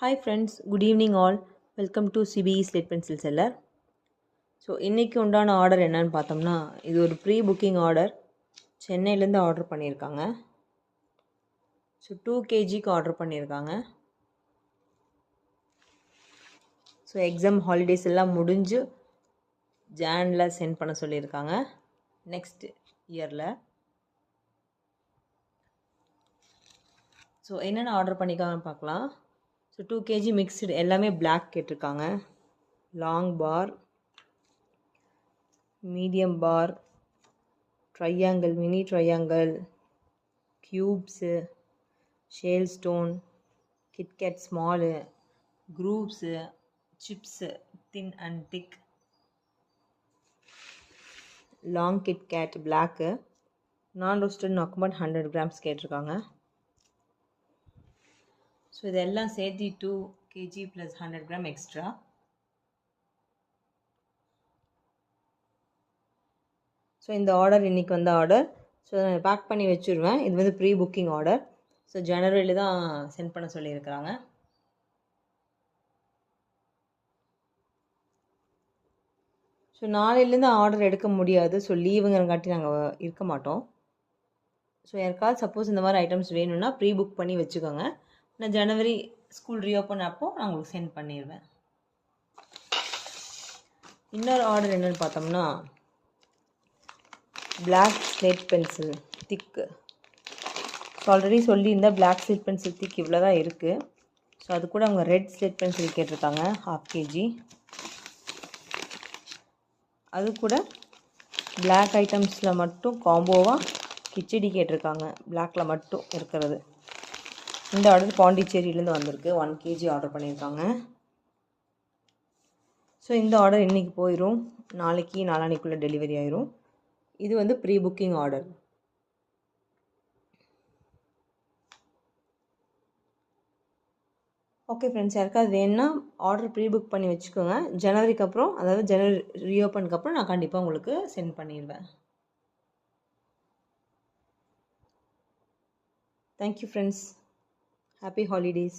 Hi friends, good evening all. Welcome to CBE Slate Pencil Seller. So இன்றைக்கி உண்டான order என்னன்னு பார்த்தோம்னா, இது ஒரு ப்ரீ புக்கிங் ஆர்டர். சென்னையிலேருந்து ஆர்டர் பண்ணியிருக்காங்க. ஸோ 2 kgக்கு ஆர்டர் பண்ணியிருக்காங்க. ஸோ எக்ஸாம் ஹாலிடேஸ் எல்லாம் முடிஞ்சு ஜானில் சென்ட் பண்ண சொல்லியிருக்காங்க நெக்ஸ்ட் இயரில். ஸோ என்னென்ன ஆர்டர் பண்ணியிருக்காங்கன்னு பார்க்கலாம். ஸோ 2 kg மிக்ஸ்டு எல்லாமே பிளாக் கேட்டிருக்காங்க. Long bar, medium bar, triangle, mini triangle, cubes, shell stone, KitKat small, groups, chips thin and thick, long KitKat black, non roasted நாக்குமட் 100 grams கேட்டிருக்காங்க. ஸோ இதெல்லாம் சேர்த்து 2 kg + 100 gram எக்ஸ்ட்ரா. ஸோ இந்த order இன்றைக்கி வந்த order. So நான் back பண்ணி வச்சுருவேன். இது வந்து ப்ரீ புக்கிங் ஆர்டர். ஸோ ஜனவரியில் தான் சென்ட் பண்ண சொல்லியிருக்கிறாங்க. ஸோ நாளையிலேருந்து ஆர்டர் எடுக்க முடியாது. ஸோ லீவுங்கிறங்காட்டி நாங்கள் இருக்க மாட்டோம். ஸோ யாருக்காவது சப்போஸ் இந்த மாதிரி ஐட்டம்ஸ் வேணும்னா ப்ரீ புக் பண்ணி வச்சுக்கோங்க. நான் ஜனவரி ஸ்கூல் ரீஓப்பன் அப்போ நான் உங்களுக்கு சென்ட் பண்ணிடுவேன். இன்னொரு ஆர்டர் என்னென்னு பார்த்தோம்னா, பிளாக் ஸ்லேட் பென்சில் திக்கு. ஸோ ஆல்ரெடி சொல்லியிருந்தேன் பிளாக் ஸ்லேட் பென்சில் திக் இவ்வளோ தான் இருக்குது. ஸோ அது கூட அவங்க ரெட் ஸ்லேட் பென்சில் கேட்டிருக்காங்க 1/2 kg. அது கூட பிளாக் ஐட்டம்ஸில் மட்டும் காம்போவாக கிச்சடி கேட்டிருக்காங்க, பிளாக்கில் மட்டும் இருக்கிறது. இந்த ஆர்டர் பாண்டிச்சேரியிலேருந்து வந்திருக்கு. 1 kg ஆர்டர் பண்ணியிருக்காங்க. ஸோ இந்த ஆர்டர் இன்றைக்கி போயிடும். நாளைக்கு நாளான்னைக்குள்ளே டெலிவரி ஆயிரும். இது வந்து pre booking order. Okay friends, யாருக்காவது வேணுன்னா ஆர்டர் ப்ரீ புக் பண்ணி வச்சுக்கோங்க. ஜனவரிக்கு அப்புறம், அதாவது ஜனவரி ரீஓப்பனுக்கு அப்புறம் நான் கண்டிப்பாக உங்களுக்கு சென்ட் பண்ணிடுவேன். Thank you friends. Happy holidays.